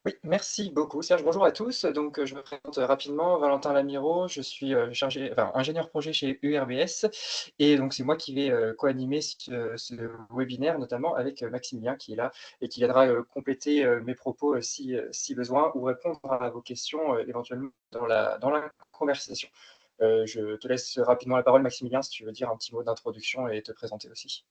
Oui, merci beaucoup Serge. Bonjour à tous. Donc, je me présente rapidement, Valentin Lamiro. Je suis ingénieur projet chez URBS. Et donc, c'est moi qui vais co-animer ce webinaire, notamment avec Maximilien qui est là et qui viendra compléter mes propos si besoin ou répondre à vos questions éventuellement dans la conversation. Je te laisse rapidement la parole, Maximilien, si tu veux dire un petit mot d'introduction et te présenter aussi.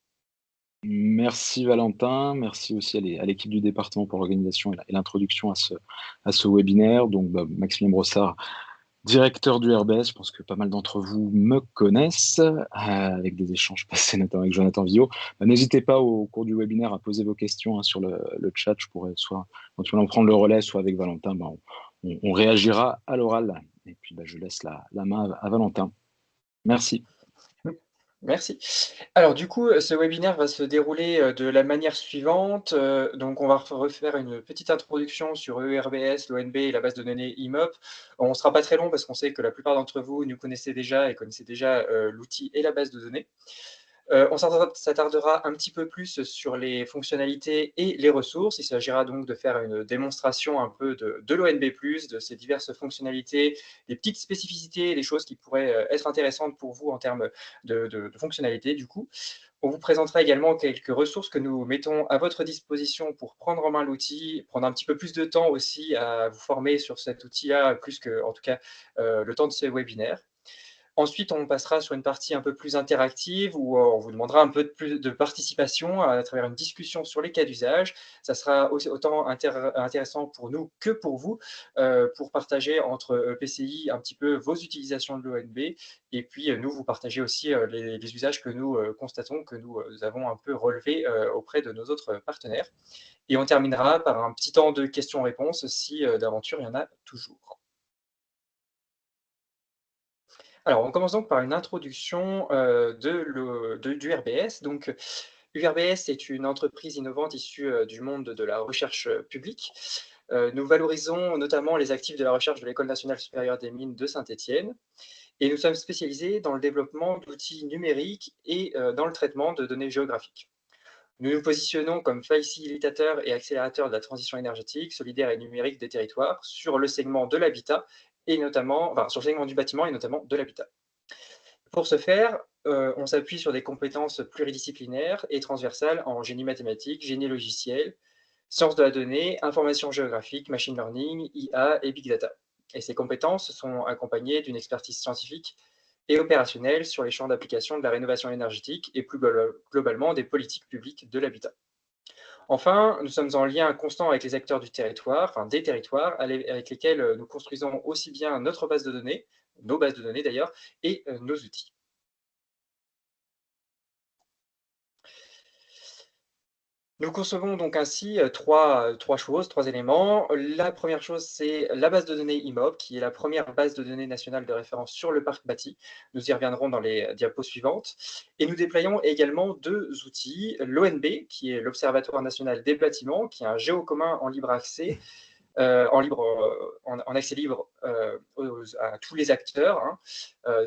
Merci Valentin, merci aussi à l'équipe du département pour l'organisation et l'introduction à ce webinaire. Donc, Maximilien Brossard, directeur du RBS, je pense que pas mal d'entre vous me connaissent, avec des échanges passés notamment avec Jonathan Villot. N'hésitez pas au cours du webinaire à poser vos questions sur le chat, je pourrais soit éventuellement prendre le relais, soit avec Valentin, on réagira à l'oral. Et puis je laisse la main à Valentin. Merci. Merci. Alors du coup, ce webinaire va se dérouler, de la manière suivante, donc on va refaire une petite introduction sur ERBS, l'ONB et la base de données IMOP. On ne sera pas très long parce qu'on sait que la plupart d'entre vous nous connaissez déjà et connaissez déjà, l'outil et la base de données. On s'attardera un petit peu plus sur les fonctionnalités et les ressources. Il s'agira donc de faire une démonstration un peu de l'ONB+, de ses diverses fonctionnalités, des petites spécificités, des choses qui pourraient être intéressantes pour vous en termes de fonctionnalités du coup. On vous présentera également quelques ressources que nous mettons à votre disposition pour prendre en main l'outil, prendre un petit peu plus de temps aussi à vous former sur cet outil-là, plus que, en tout cas, le temps de ce webinaire. Ensuite, on passera sur une partie un peu plus interactive où on vous demandera un peu plus de participation à travers une discussion sur les cas d'usage. Ça sera aussi autant intéressant pour nous que pour vous, pour partager entre PCI un petit peu vos utilisations de l'ONB et puis nous vous partager aussi les usages que nous constatons, que nous avons un peu relevés auprès de nos autres partenaires. Et on terminera par un petit temps de questions-réponses si d'aventure il y en a toujours. Alors, on commence donc par une introduction du RBS. Donc, URBS est une entreprise innovante issue du monde de la recherche publique. Nous valorisons notamment les actifs de la recherche de l'École nationale supérieure des mines de Saint-Étienne. Et nous sommes spécialisés dans le développement d'outils numériques et dans le traitement de données géographiques. Nous nous positionnons comme facilitateur et accélérateur de la transition énergétique, solidaire et numérique des territoires sur le segment de l'habitat et notamment, enfin, sur le segment du bâtiment et notamment de l'habitat. Pour ce faire, on s'appuie sur des compétences pluridisciplinaires et transversales en génie mathématique, génie logiciel, sciences de la donnée, information géographique, machine learning, IA et big data. Et ces compétences sont accompagnées d'une expertise scientifique et opérationnelle sur les champs d'application de la rénovation énergétique et plus globalement des politiques publiques de l'habitat. Enfin, nous sommes en lien constant avec les acteurs du territoire, enfin des territoires, avec lesquels nous construisons aussi bien notre base de données, nos bases de données d'ailleurs, et nos outils. Nous concevons donc ainsi trois choses, trois éléments. La première chose, c'est la base de données IMOP, qui est la première base de données nationale de référence sur le parc bâti. Nous y reviendrons dans les diapos suivantes. Et nous déployons également deux outils, l'ONB, qui est l'Observatoire national des bâtiments, qui est un géocommun en libre accès, en accès libre à tous les acteurs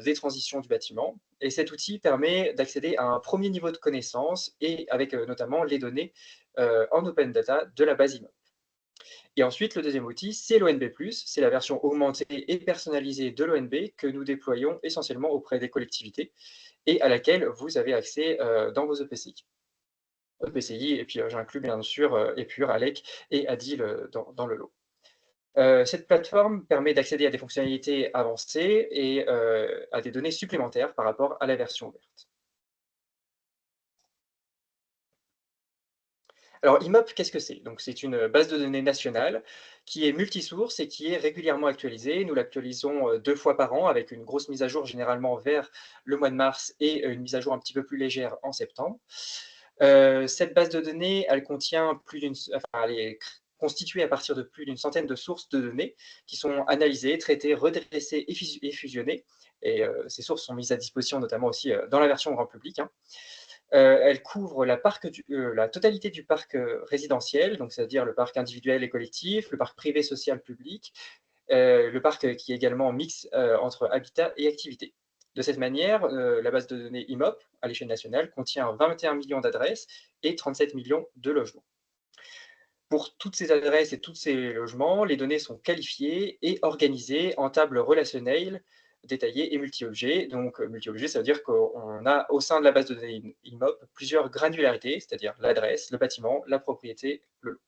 des transitions du bâtiment. Et cet outil permet d'accéder à un premier niveau de connaissance et avec notamment les données en open data de la base IMO. Et ensuite, le deuxième outil, c'est l'ONB+, c'est la version augmentée et personnalisée de l'ONB que nous déployons essentiellement auprès des collectivités et à laquelle vous avez accès dans vos EPCI. EPCI, et puis j'inclus bien sûr Epure, ALEC et ADIL dans le lot. Cette plateforme permet d'accéder à des fonctionnalités avancées et à des données supplémentaires par rapport à la version ouverte. Alors IMOP, qu'est-ce que c'est? Donc c'est une base de données nationale qui est multisource et qui est régulièrement actualisée. Nous l'actualisons 2 fois par an avec une grosse mise à jour généralement vers le mois de mars et une mise à jour un petit peu plus légère en septembre. Cette base de données, elle contient elle est constituée à partir de plus d'une centaine de sources de données qui sont analysées, traitées, redressées et fusionnées. Et ces sources sont mises à disposition notamment aussi dans la version grand public. Elle couvre la totalité du parc résidentiel, donc c'est-à-dire le parc individuel et collectif, le parc privé, social, public, le parc qui est également mix entre habitat et activité. De cette manière, la base de données IMOP à l'échelle nationale contient 21 millions d'adresses et 37 millions de logements. Pour toutes ces adresses et tous ces logements, les données sont qualifiées et organisées en tables relationnelles détaillées et multi-objets. Donc, multi-objets, ça veut dire qu'on a au sein de la base de données IMOP plusieurs granularités, c'est-à-dire l'adresse, le bâtiment, la propriété, le lot.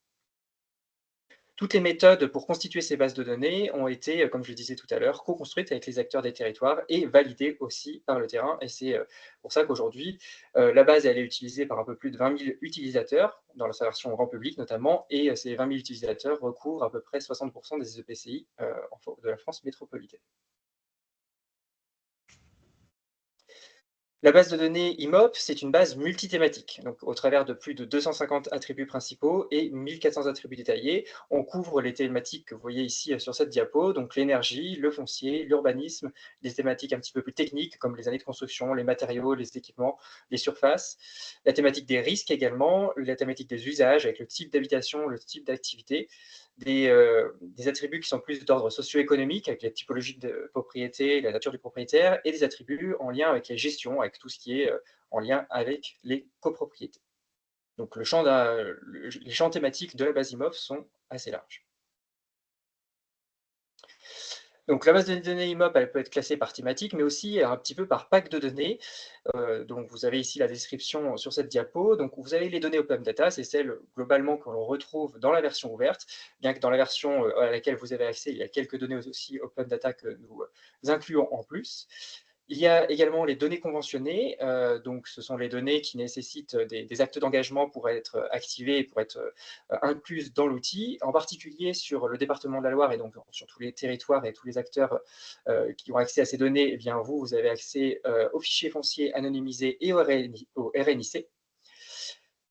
Toutes les méthodes pour constituer ces bases de données ont été, comme je le disais tout à l'heure, co-construites avec les acteurs des territoires et validées aussi par le terrain. Et c'est pour ça qu'aujourd'hui, la base elle est utilisée par un peu plus de 20 000 utilisateurs, dans sa version grand public notamment, et ces 20 000 utilisateurs recouvrent à peu près 60% des EPCI de la France métropolitaine. La base de données IMOP, c'est une base multithématique. Donc, au travers de plus de 250 attributs principaux et 1400 attributs détaillés, on couvre les thématiques que vous voyez ici sur cette diapo, donc l'énergie, le foncier, l'urbanisme, des thématiques un petit peu plus techniques comme les années de construction, les matériaux, les équipements, les surfaces, la thématique des risques également, la thématique des usages avec le type d'habitation, le type d'activité, des attributs qui sont plus d'ordre socio-économique, avec la typologie de propriété, la nature du propriétaire, et des attributs en lien avec la gestion, avec tout ce qui est en lien avec les copropriétés. Donc les champs thématiques de la base IMOP sont assez larges. Donc la base de données IMOP, elle peut être classée par thématique, mais aussi un petit peu par pack de données. Donc vous avez ici la description sur cette diapo. Donc vous avez les données Open Data, c'est celles globalement que l'on retrouve dans la version ouverte, bien que dans la version à laquelle vous avez accès, il y a quelques données aussi Open Data que nous incluons en plus. Il y a également les données conventionnées, donc ce sont les données qui nécessitent des actes d'engagement pour être activées et pour être incluses dans l'outil, en particulier sur le département de la Loire et donc sur tous les territoires et tous les acteurs qui ont accès à ces données. Eh bien vous avez accès aux fichiers fonciers anonymisés et au RNIC.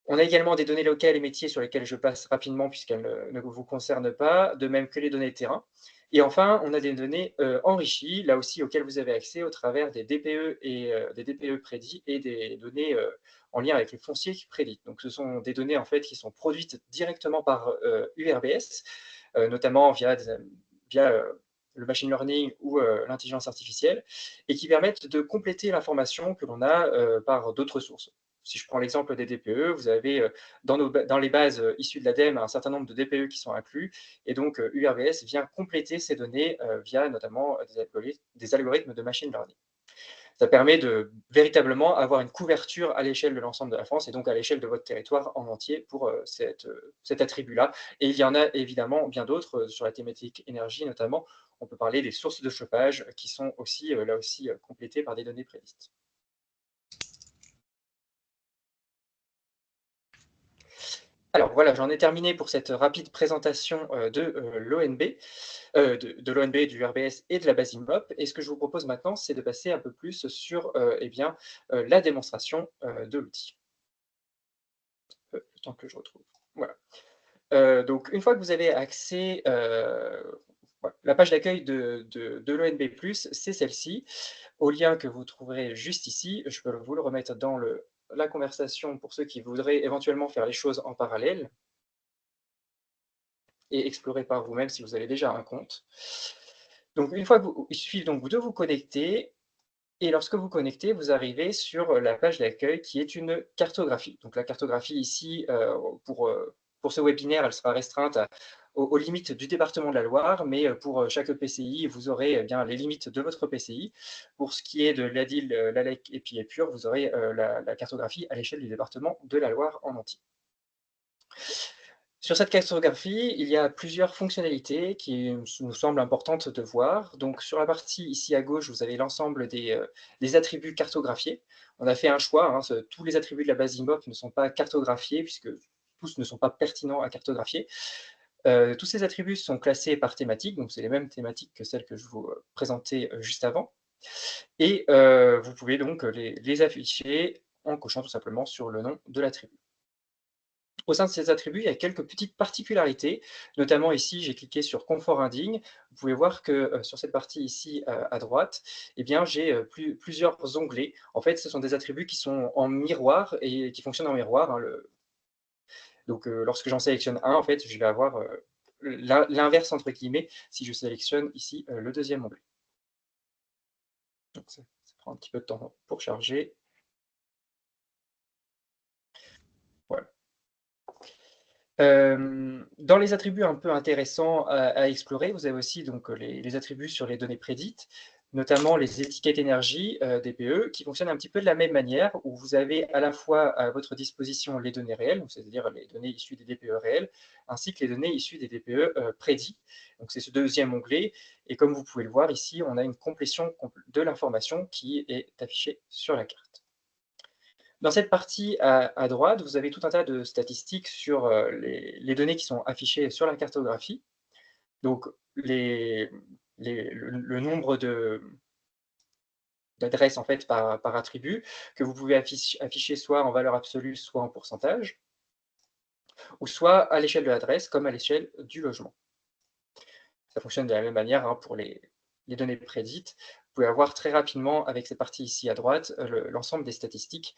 On a également des données locales et métiers sur lesquelles je passe rapidement puisqu'elles ne vous concernent pas, de même que les données de terrain. Et enfin, on a des données enrichies, là aussi auxquelles vous avez accès au travers des DPE et des DPE prédits et des données en lien avec le foncier qui prédit. Donc ce sont des données en fait qui sont produites directement par URBS, notamment via le machine learning ou l'intelligence artificielle, et qui permettent de compléter l'information que l'on a par d'autres sources. Si je prends l'exemple des DPE, vous avez dans les bases issues de l'ADEME un certain nombre de DPE qui sont inclus, et donc URBS vient compléter ces données via notamment des algorithmes de machine learning. Ça permet de véritablement avoir une couverture à l'échelle de l'ensemble de la France et donc à l'échelle de votre territoire en entier pour cet attribut-là. Et il y en a évidemment bien d'autres sur la thématique énergie notamment. On peut parler des sources de chauffage qui sont aussi là aussi complétées par des données prélistes. Alors voilà, j'en ai terminé pour cette rapide présentation de l'ONB, de l'ONB, du RBS et de la base IMOP. Et ce que je vous propose maintenant, c'est de passer un peu plus sur eh bien, la démonstration de l'outil. Le temps que je retrouve. Voilà. Donc une fois que vous avez accès, voilà, la page d'accueil de l'ONB+, c'est celle-ci, au lien que vous trouverez juste ici. Je peux vous le remettre dans la conversation pour ceux qui voudraient éventuellement faire les choses en parallèle et explorer par vous-même si vous avez déjà un compte. Donc une fois que il suffit donc de vous connecter, et lorsque vous connectez, vous arrivez sur la page d'accueil qui est une cartographie. Donc la cartographie ici, pour ce webinaire, elle sera restreinte aux limites du département de la Loire, mais pour chaque EPCI, vous aurez bien les limites de votre EPCI. Pour ce qui est de l'ADIL, l'ALEC et puis Épure, vous aurez la cartographie à l'échelle du département de la Loire en entier. Sur cette cartographie, il y a plusieurs fonctionnalités qui nous semblent importantes de voir. Donc sur la partie ici à gauche, vous avez l'ensemble des attributs cartographiés. On a fait un choix, hein, tous les attributs de la base IMOP ne sont pas cartographiés, puisque tous ne sont pas pertinents à cartographier. Tous ces attributs sont classés par thématique, donc c'est les mêmes thématiques que celles que je vous présentais juste avant. Et vous pouvez donc les afficher en cochant tout simplement sur le nom de l'attribut. Au sein de ces attributs, il y a quelques petites particularités, notamment ici, j'ai cliqué sur confort indigne. Vous pouvez voir que sur cette partie ici à droite, eh bien, j'ai plusieurs onglets. En fait, ce sont des attributs qui sont en miroir et qui fonctionnent en miroir, hein, donc, lorsque j'en sélectionne un, en fait, je vais avoir l'inverse entre guillemets si je sélectionne ici le deuxième onglet. Donc, ça prend un petit peu de temps pour charger. Voilà. Dans les attributs un peu intéressants à explorer, vous avez aussi donc les attributs sur les données prédites, notamment les étiquettes énergie, DPE, qui fonctionnent un petit peu de la même manière, où vous avez à la fois à votre disposition les données réelles, donc c'est-à-dire les données issues des DPE réels, ainsi que les données issues des DPE, prédits. Donc c'est ce deuxième onglet et comme vous pouvez le voir ici, on a une complétion de l'information qui est affichée sur la carte. Dans cette partie à droite, vous avez tout un tas de statistiques sur, les données qui sont affichées sur la cartographie. Donc les le nombre d'adresses en fait par attribut que vous pouvez afficher soit en valeur absolue, soit en pourcentage, ou soit à l'échelle de l'adresse comme à l'échelle du logement. Ça fonctionne de la même manière, hein, pour les données prédites. Vous pouvez avoir très rapidement avec cette partie ici à droite, l'ensemble des statistiques,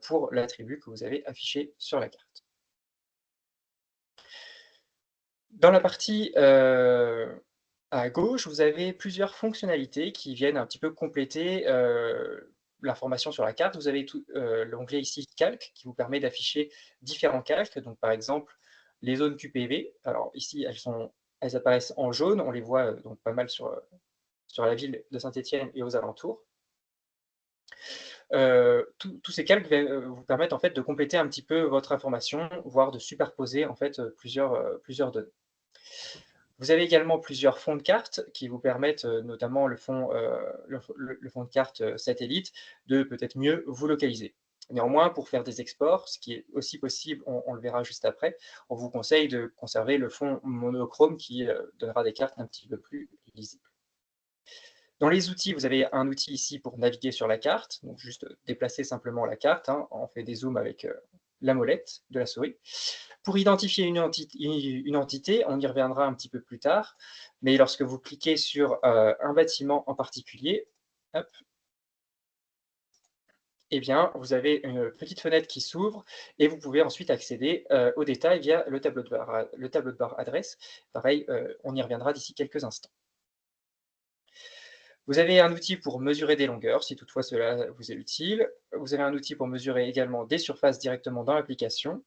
pour l'attribut que vous avez affiché sur la carte. Dans la partie, à gauche, vous avez plusieurs fonctionnalités qui viennent un petit peu compléter, l'information sur la carte. Vous avez l'onglet ici Calque qui vous permet d'afficher différents calques. Donc par exemple, les zones QPV. Alors ici, elles apparaissent en jaune. On les voit, donc pas mal sur la ville de Saint-Étienne et aux alentours. Tous ces calques vous permettent en fait de compléter un petit peu votre information, voire de superposer en fait, plusieurs données. Vous avez également plusieurs fonds de cartes qui vous permettent, notamment le fond de carte, satellite, de peut-être mieux vous localiser. Néanmoins, pour faire des exports, ce qui est aussi possible, on le verra juste après, on vous conseille de conserver le fond monochrome qui, donnera des cartes un petit peu plus lisibles. Dans les outils, vous avez un outil ici pour naviguer sur la carte, donc juste déplacer simplement la carte, hein, on fait des zooms avec, la molette de la souris. Pour identifier une entité, on y reviendra un petit peu plus tard, mais lorsque vous cliquez sur, un bâtiment en particulier, hop, eh bien, vous avez une petite fenêtre qui s'ouvre et vous pouvez ensuite accéder, aux détails via le tableau de bord adresse. Pareil, on y reviendra d'ici quelques instants. Vous avez un outil pour mesurer des longueurs, si toutefois cela vous est utile. Vous avez un outil pour mesurer également des surfaces directement dans l'application.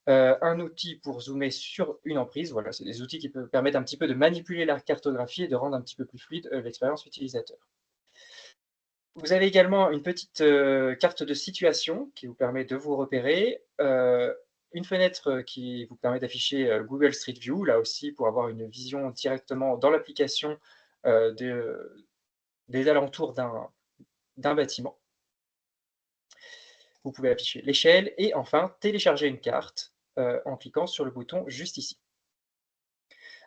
Un outil pour zoomer sur une emprise. Voilà, c'est des outils qui peuvent permettre un petit peu de manipuler la cartographie et de rendre un petit peu plus fluide, l'expérience utilisateur. Vous avez également une petite, carte de situation qui vous permet de vous repérer, une fenêtre, qui vous permet d'afficher, Google Street View, là aussi pour avoir une vision directement dans l'application, des alentours d'un bâtiment. Vous pouvez afficher l'échelle et enfin télécharger une carte, en cliquant sur le bouton juste ici.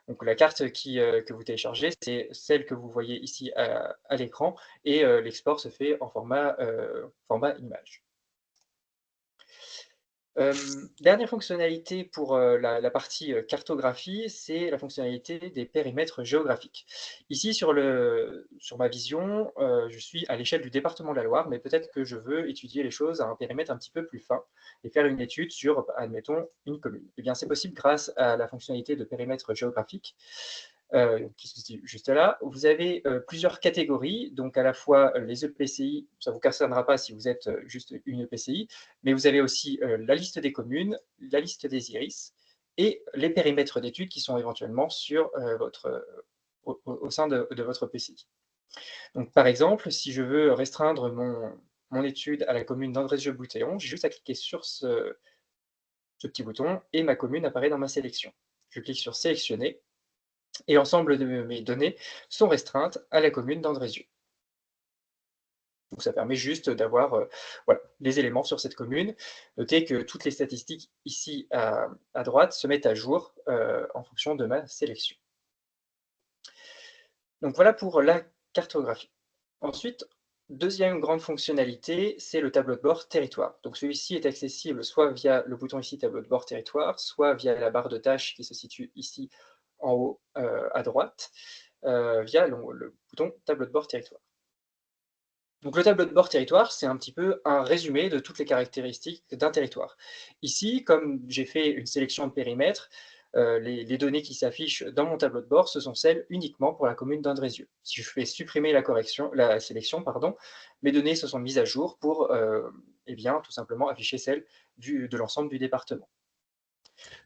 Donc la carte que vous téléchargez, c'est celle que vous voyez ici à l'écran et l'export se fait en format image. Dernière fonctionnalité pour, la partie, cartographie, c'est la fonctionnalité des périmètres géographiques. Ici sur ma vision, je suis à l'échelle du département de la Loire, mais peut-être que je veux étudier les choses à un périmètre un petit peu plus fin et faire une étude sur, admettons, une commune. Eh bien, c'est possible grâce à la fonctionnalité de périmètre géographique qui se situe juste là. Vous avez plusieurs catégories, donc à la fois les EPCI, ça ne vous concernera pas si vous êtes juste une EPCI, mais vous avez aussi la liste des communes, la liste des IRIS et les périmètres d'études qui sont éventuellement sur au sein de votre EPCI. Donc par exemple, si je veux restreindre mon étude à la commune d'Andrézieux-Boutéon, j'ai juste à cliquer sur ce petit bouton et ma commune apparaît dans ma sélection. Je clique sur sélectionner et l'ensemble de mes données sont restreintes à la commune d'Andrézieux. Donc ça permet juste d'avoir voilà, les éléments sur cette commune. Notez que toutes les statistiques ici à droite se mettent à jour en fonction de ma sélection. Donc voilà pour la cartographie. Ensuite, deuxième grande fonctionnalité, c'est le tableau de bord territoire. Donc celui-ci est accessible soit via le bouton ici tableau de bord territoire, soit via la barre de tâches qui se situe ici en haut à droite, via le bouton tableau de bord territoire. Donc le tableau de bord territoire, c'est un petit peu un résumé de toutes les caractéristiques d'un territoire. Ici, comme j'ai fait une sélection de périmètres, les données qui s'affichent dans mon tableau de bord, ce sont celles uniquement pour la commune d'Andrézieux. Si je fais supprimer la sélection, pardon, mes données se sont mises à jour pour eh bien, tout simplement afficher celles de l'ensemble du département.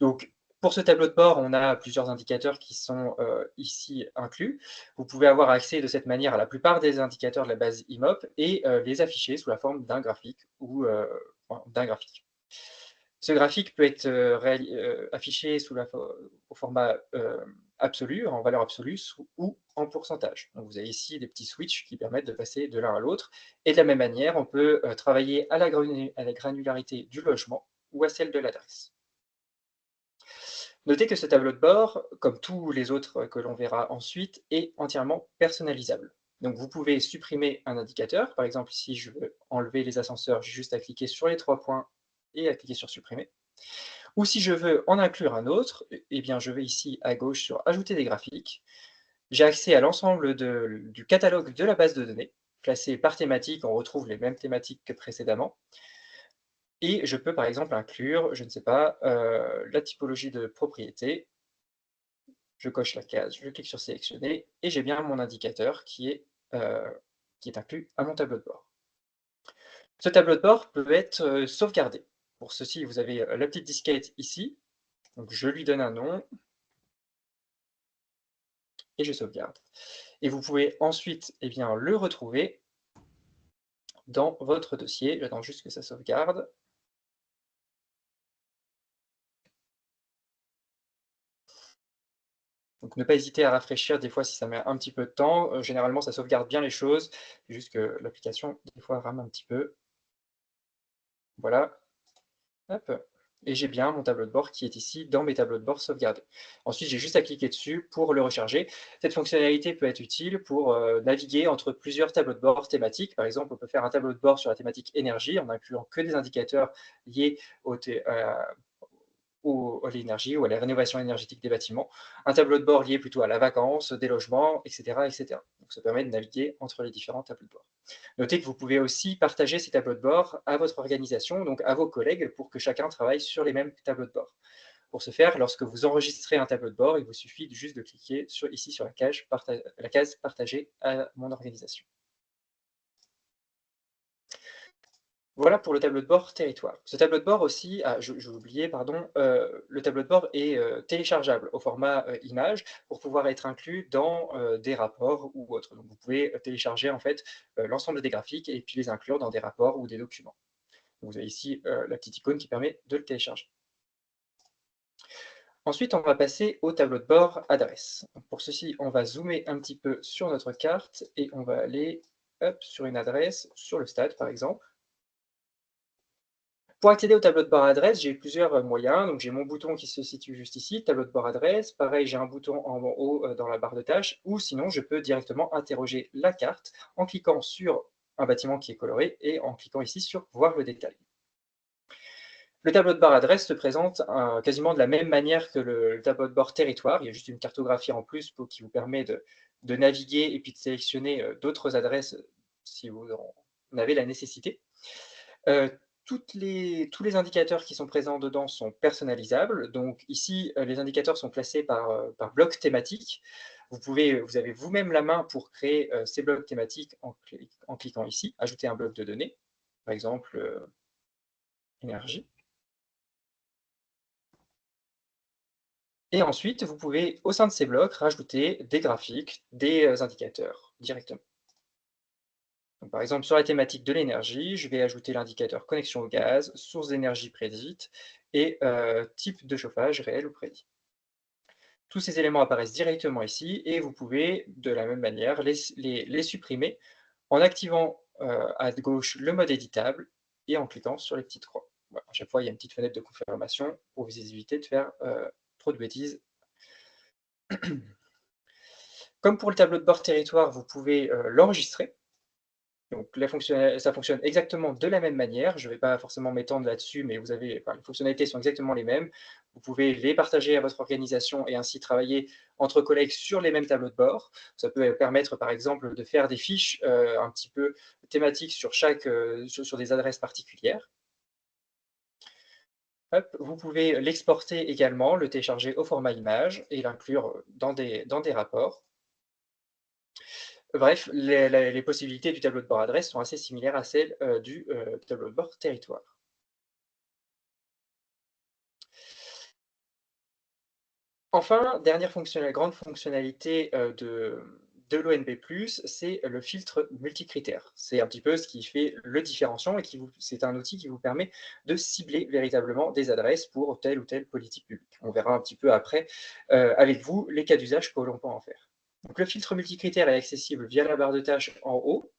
Donc, pour ce tableau de bord, on a plusieurs indicateurs qui sont ici inclus. Vous pouvez avoir accès de cette manière à la plupart des indicateurs de la base IMOP et les afficher sous la forme d'un graphique ou d'un graphique. Ce graphique peut être affiché au format absolu, en valeur absolue, ou en pourcentage. Donc vous avez ici des petits switches qui permettent de passer de l'un à l'autre. Et de la même manière, on peut travailler à la granularité du logement ou à celle de l'adresse. Notez que ce tableau de bord, comme tous les autres que l'on verra ensuite, est entièrement personnalisable. Donc vous pouvez supprimer un indicateur. Par exemple, si je veux enlever les ascenseurs, j'ai juste à cliquer sur les 3 points et à cliquer sur supprimer. Ou si je veux en inclure un autre, eh bien je vais ici à gauche sur ajouter des graphiques. J'ai accès à l'ensemble du catalogue de la base de données. Classé par thématique, on retrouve les mêmes thématiques que précédemment. Et je peux par exemple inclure, je ne sais pas, la typologie de propriété. Je coche la case, je clique sur sélectionner et j'ai bien mon indicateur qui est inclus à mon tableau de bord. Ce tableau de bord peut être sauvegardé. Pour ceci, vous avez la petite disquette ici. Donc je lui donne un nom et je sauvegarde. Et vous pouvez ensuite le retrouver dans votre dossier. J'attends juste que ça sauvegarde. Donc ne pas hésiter à rafraîchir des fois si ça met un petit peu de temps. Généralement, ça sauvegarde bien les choses. C'est juste que l'application, des fois, rame un petit peu. Voilà. Hop. Et j'ai bien mon tableau de bord qui est ici dans mes tableaux de bord sauvegardés. Ensuite, j'ai juste à cliquer dessus pour le recharger. Cette fonctionnalité peut être utile pour naviguer entre plusieurs tableaux de bord thématiques. Par exemple, on peut faire un tableau de bord sur la thématique énergie en incluant que des indicateurs liés à l'énergie ou à la rénovation énergétique des bâtiments. Un tableau de bord lié plutôt à la vacance, des logements, etc., etc. Donc ça permet de naviguer entre les différents tableaux de bord. Notez que vous pouvez aussi partager ces tableaux de bord à votre organisation, donc à vos collègues, pour que chacun travaille sur les mêmes tableaux de bord. Pour ce faire, lorsque vous enregistrez un tableau de bord, il vous suffit juste de cliquer ici sur la case Partager à mon organisation. Voilà pour le tableau de bord territoire. Ce tableau de bord aussi, j'ai oublié, pardon, le tableau de bord est téléchargeable au format image pour pouvoir être inclus dans des rapports ou autres. Donc vous pouvez télécharger en fait l'ensemble des graphiques et puis les inclure dans des rapports ou des documents. Vous avez ici la petite icône qui permet de le télécharger. Ensuite, on va passer au tableau de bord adresse. Pour ceci, on va zoomer un petit peu sur notre carte et on va aller hop, sur une adresse, sur le stade par exemple. Pour accéder au tableau de bord adresse, j'ai plusieurs moyens. Donc j'ai mon bouton qui se situe juste ici, tableau de bord adresse. Pareil, j'ai un bouton en haut dans la barre de tâches, ou sinon je peux directement interroger la carte en cliquant sur un bâtiment qui est coloré et en cliquant ici sur voir le détail. Le tableau de bord adresse se présente quasiment de la même manière que le tableau de bord territoire. Il y a juste une cartographie en plus qui vous permet de naviguer et puis de sélectionner d'autres adresses si vous en avez la nécessité. Euh, tous les indicateurs qui sont présents dedans sont personnalisables. Donc ici, les indicateurs sont classés par bloc thématique. Vous avez vous-même la main pour créer ces blocs thématiques en cliquant ici, ajouter un bloc de données, par exemple énergie. Et ensuite, vous pouvez, au sein de ces blocs, rajouter des graphiques, des indicateurs directement. Donc, par exemple, sur la thématique de l'énergie, je vais ajouter l'indicateur connexion au gaz, source d'énergie prédite et type de chauffage réel ou prédit. Tous ces éléments apparaissent directement ici et vous pouvez, de la même manière, les supprimer en activant à gauche le mode éditable et en cliquant sur les petites croix. Voilà, à chaque fois, il y a une petite fenêtre de confirmation pour vous éviter de faire trop de bêtises. Comme pour le tableau de bord territoire, vous pouvez l'enregistrer. Donc ça fonctionne exactement de la même manière. Je ne vais pas forcément m'étendre là-dessus, mais les fonctionnalités sont exactement les mêmes. Vous pouvez les partager à votre organisation et ainsi travailler entre collègues sur les mêmes tableaux de bord. Ça peut permettre, par exemple, de faire des fiches un petit peu thématiques sur des adresses particulières. Hop, vous pouvez l'exporter également, le télécharger au format image et l'inclure dans des rapports. Bref, les possibilités du tableau de bord adresse sont assez similaires à celles du tableau de bord territoire. Enfin, dernière grande fonctionnalité de l'ONB+, c'est le filtre multicritère. C'est un petit peu ce qui fait le différenciant et c'est un outil qui vous permet de cibler véritablement des adresses pour telle ou telle politique publique. On verra un petit peu après avec vous les cas d'usage que l'on peut en faire. Donc le filtre multicritère est accessible via la barre de tâches en haut.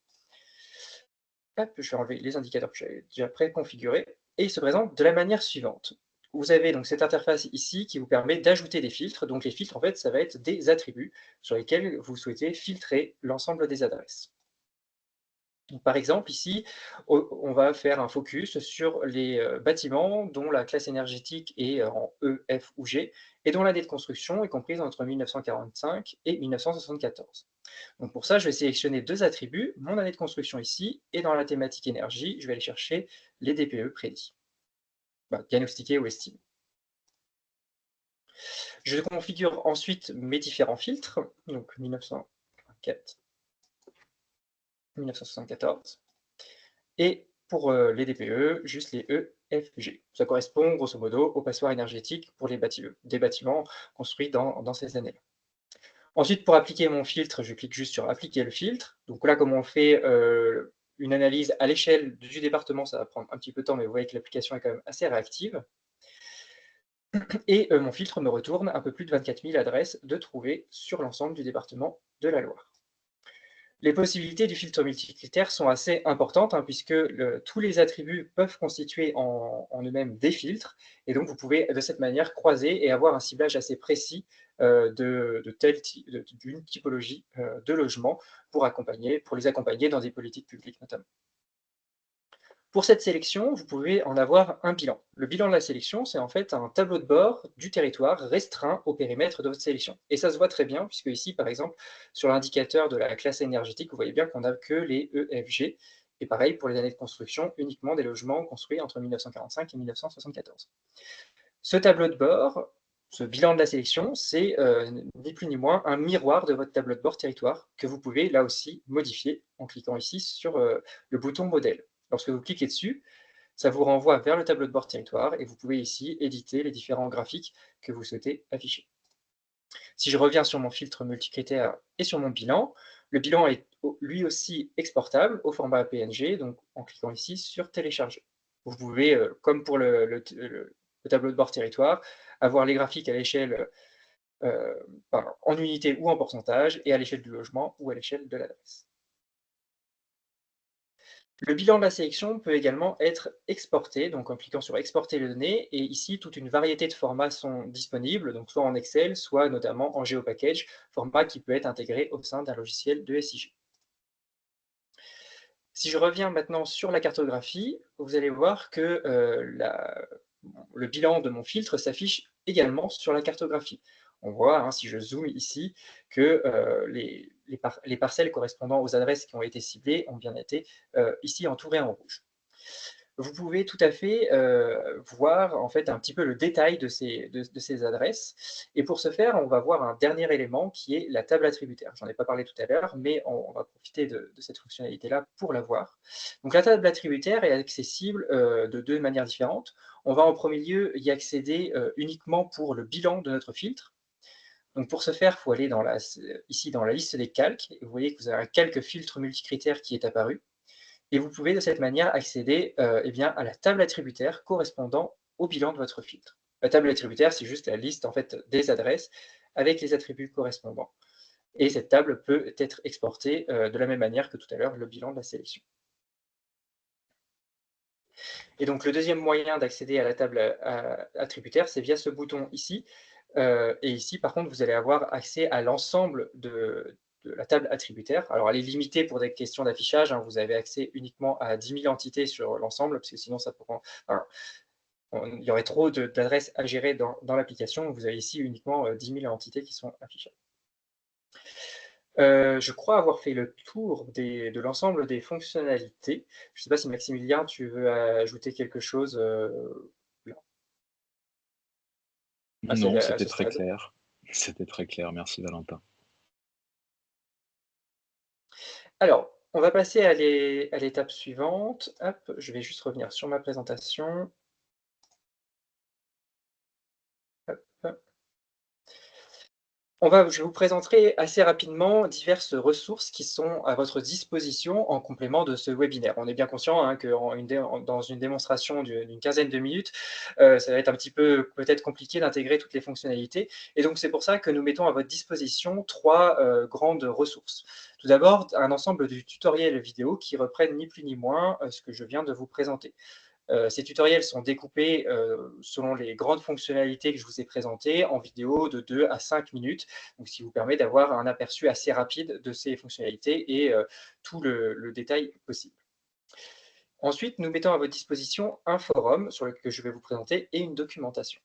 Hop, je vais enlever les indicateurs que j'avais déjà préconfigurés et il se présente de la manière suivante. Vous avez donc cette interface ici qui vous permet d'ajouter des filtres. Donc les filtres, en fait, ça va être des attributs sur lesquels vous souhaitez filtrer l'ensemble des adresses. Donc, par exemple, ici, on va faire un focus sur les bâtiments dont la classe énergétique est en E, F ou G et dont l'année de construction est comprise entre 1945 et 1974. Donc pour ça, je vais sélectionner deux attributs, mon année de construction ici, et dans la thématique énergie, je vais aller chercher les DPE prédits, diagnostiqués ou estimés. Je configure ensuite mes différents filtres, donc 1904, 1974, et pour les DPE, juste les E, F, G. Ça correspond grosso modo au passoire énergétique pour des bâtiments construits dans ces années-là. Ensuite, pour appliquer mon filtre, je clique juste sur appliquer le filtre. Donc là, comme on fait une analyse à l'échelle du département, ça va prendre un petit peu de temps, mais vous voyez que l'application est quand même assez réactive. Et mon filtre me retourne un peu plus de 24 000 adresses de trouver sur l'ensemble du département de la Loire. Les possibilités du filtre multicritère sont assez importantes, hein, puisque tous les attributs peuvent constituer en eux-mêmes des filtres, et donc vous pouvez de cette manière croiser et avoir un ciblage assez précis d'une typologie de logement pour les accompagner dans des politiques publiques notamment. Pour cette sélection, vous pouvez en avoir un bilan. Le bilan de la sélection, c'est en fait un tableau de bord du territoire restreint au périmètre de votre sélection. Et ça se voit très bien, puisque ici, par exemple, sur l'indicateur de la classe énergétique, vous voyez bien qu'on n'a que les EFG. Et pareil pour les années de construction, uniquement des logements construits entre 1945 et 1974. Ce tableau de bord, ce bilan de la sélection, c'est ni plus ni moins un miroir de votre tableau de bord territoire que vous pouvez là aussi modifier en cliquant ici sur le bouton modèle. Lorsque vous cliquez dessus, ça vous renvoie vers le tableau de bord territoire et vous pouvez ici éditer les différents graphiques que vous souhaitez afficher. Si je reviens sur mon filtre multicritère et sur mon bilan, le bilan est lui aussi exportable au format PNG, donc en cliquant ici sur télécharger. Vous pouvez, comme pour le tableau de bord territoire, avoir les graphiques à l'échelle en unité ou en pourcentage, et à l'échelle du logement ou à l'échelle de l'adresse. Le bilan de la sélection peut également être exporté, donc en cliquant sur exporter les données, et ici toute une variété de formats sont disponibles, donc soit en Excel, soit notamment en GeoPackage, format qui peut être intégré au sein d'un logiciel de SIG. Si je reviens maintenant sur la cartographie, vous allez voir que le bilan de mon filtre s'affiche également sur la cartographie. On voit, hein, si je zoome ici, que les parcelles correspondant aux adresses qui ont été ciblées ont bien été ici entourées en rouge. Vous pouvez tout à fait voir en fait un petit peu le détail de ces adresses. Et pour ce faire, on va voir un dernier élément qui est la table attributaire. J'en ai pas parlé tout à l'heure, mais on va profiter de cette fonctionnalité-là pour la voir. Donc la table attributaire est accessible de deux manières différentes. On va en premier lieu y accéder uniquement pour le bilan de notre filtre. Donc pour ce faire, il faut aller ici dans la liste des calques. Et vous voyez que vous avez un calque filtre multicritère qui est apparu. Et vous pouvez de cette manière accéder à la table attributaire correspondant au bilan de votre filtre. La table attributaire, c'est juste la liste en fait, des adresses avec les attributs correspondants. Et cette table peut être exportée de la même manière que tout à l'heure, le bilan de la sélection. Et donc le deuxième moyen d'accéder à la table attributaire, c'est via ce bouton ici. Et ici, par contre, vous allez avoir accès à l'ensemble de la table attributaire. Alors, elle est limitée pour des questions d'affichage, hein, vous avez accès uniquement à 10 000 entités sur l'ensemble, parce que sinon, il y aurait trop d'adresses à gérer dans l'application. Vous avez ici uniquement 10 000 entités qui sont affichées. Je crois avoir fait le tour de l'ensemble des fonctionnalités. Je ne sais pas si Maximilien, tu veux ajouter quelque chose là, Non, à c'était ce très stade. clair. C'était très clair. Merci Valentin. Alors, on va passer à l'étape suivante. Hop, je vais juste revenir sur ma présentation. Hop, hop. Je vous présenterai assez rapidement diverses ressources qui sont à votre disposition en complément de ce webinaire. On est bien conscient, hein, que dans une démonstration d'une quinzaine de minutes, ça va être un petit peu peut-être compliqué d'intégrer toutes les fonctionnalités et donc c'est pour ça que nous mettons à votre disposition 3 grandes ressources. Tout d'abord, un ensemble de tutoriels vidéo qui reprennent ni plus ni moins, ce que je viens de vous présenter. Ces tutoriels sont découpés, selon les grandes fonctionnalités que je vous ai présentées en vidéo de 2 à 5 minutes, donc ce qui vous permet d'avoir un aperçu assez rapide de ces fonctionnalités et tout le détail possible. Ensuite, nous mettons à votre disposition un forum sur lequel je vais vous présenter et une documentation.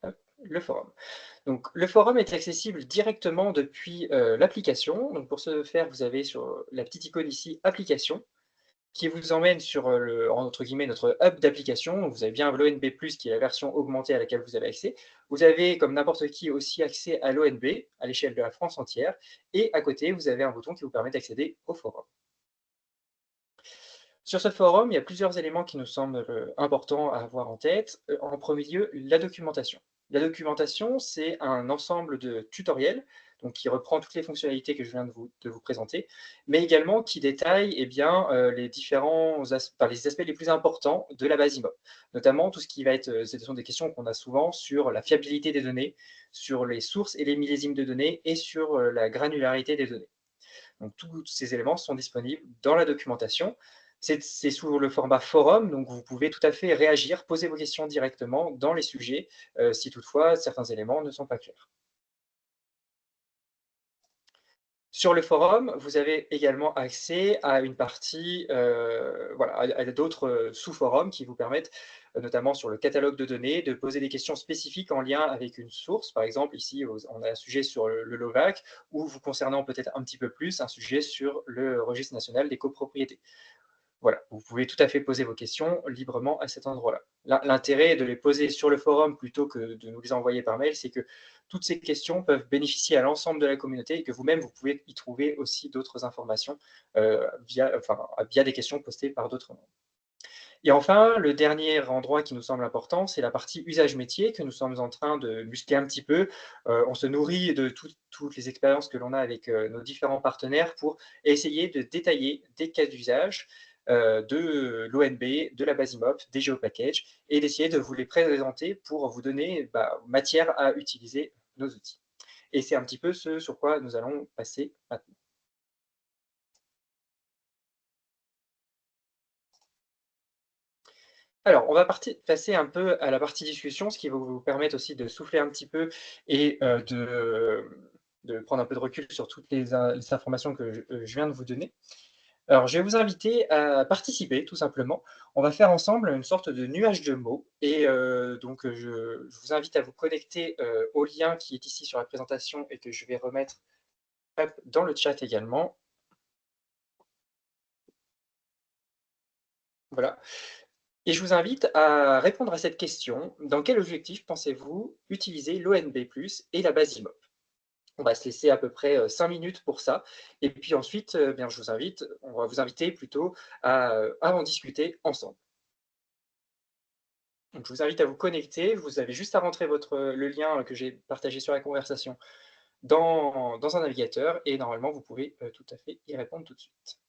Hop, le forum. Donc le forum est accessible directement depuis, l'application. Donc pour ce faire, vous avez sur la petite icône ici «Applications», qui vous emmène sur, entre guillemets, «notre hub d'application». Vous avez bien l'ONB+, qui est la version augmentée à laquelle vous avez accès. Vous avez, comme n'importe qui, aussi accès à l'ONB, à l'échelle de la France entière et à côté, vous avez un bouton qui vous permet d'accéder au forum. Sur ce forum, il y a plusieurs éléments qui nous semblent, importants à avoir en tête. En premier lieu, la documentation. La documentation, c'est un ensemble de tutoriels, donc qui reprend toutes les fonctionnalités que je viens de vous présenter, mais également qui détaille, eh bien, les différents les aspects les plus importants de la base IMOP. Notamment tout ce qui va être, ce sont des questions qu'on a souvent sur la fiabilité des données, sur les sources et les millésimes de données et sur, la granularité des données. Donc tous ces éléments sont disponibles dans la documentation. C'est sous le format forum, donc vous pouvez tout à fait réagir, poser vos questions directement dans les sujets, si toutefois certains éléments ne sont pas clairs. Sur le forum, vous avez également accès à une partie, voilà, à d'autres, sous-forums qui vous permettent, notamment sur le catalogue de données, de poser des questions spécifiques en lien avec une source. Par exemple, ici, on a un sujet sur le LOVAC ou vous concernant peut-être un petit peu plus, un sujet sur le registre national des copropriétés. Voilà, vous pouvez tout à fait poser vos questions librement à cet endroit-là. L'intérêt de les poser sur le forum plutôt que de nous les envoyer par mail, c'est que toutes ces questions peuvent bénéficier à l'ensemble de la communauté et que vous-même, vous pouvez y trouver aussi d'autres informations via des questions postées par d'autres membres. Et enfin, le dernier endroit qui nous semble important, c'est la partie usage métier que nous sommes en train de muscler un petit peu. On se nourrit de toutes les expériences que l'on a avec nos différents partenaires pour essayer de détailler des cas d'usage de l'ONB, de la base IMOP, des GeoPackage et d'essayer de vous les présenter pour vous donner matière à utiliser nos outils. Et c'est un petit peu ce sur quoi nous allons passer maintenant. Alors, on va passer un peu à la partie discussion, ce qui va vous permettre aussi de souffler un petit peu et de prendre un peu de recul sur toutes les informations que je viens de vous donner. Alors, je vais vous inviter à participer, tout simplement. On va faire ensemble une sorte de nuage de mots et donc je vous invite à vous connecter, au lien qui est ici sur la présentation et que je vais remettre, hop, dans le chat également. Voilà. Et je vous invite à répondre à cette question: dans quel objectif pensez-vous utiliser l'ONB+ et la base IMOP? On va se laisser à peu près, 5 minutes pour ça et puis ensuite, bien on va vous inviter plutôt à en discuter ensemble. Donc je vous invite à vous connecter, vous avez juste à rentrer le lien que j'ai partagé sur la conversation dans un navigateur et normalement vous pouvez, tout à fait y répondre tout de suite.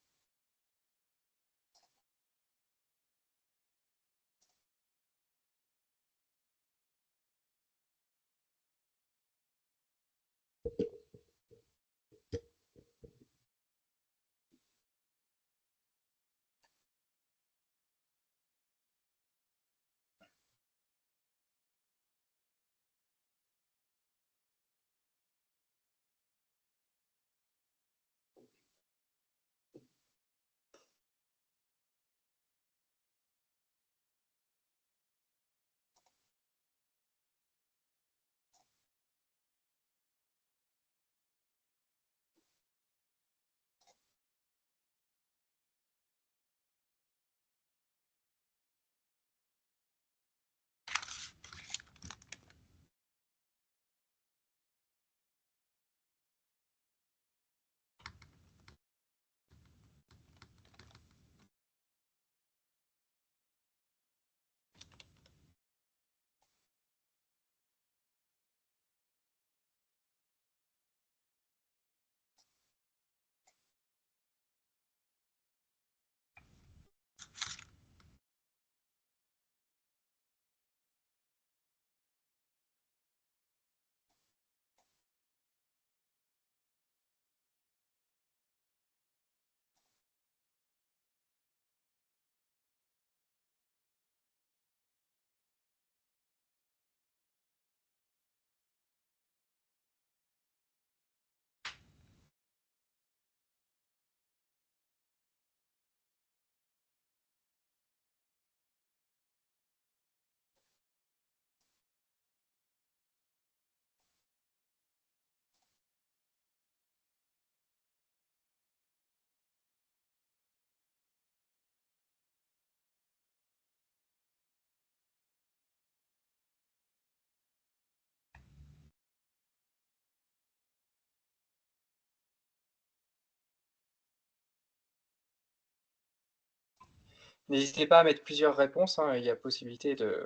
N'hésitez pas à mettre plusieurs réponses, hein, il y a possibilité de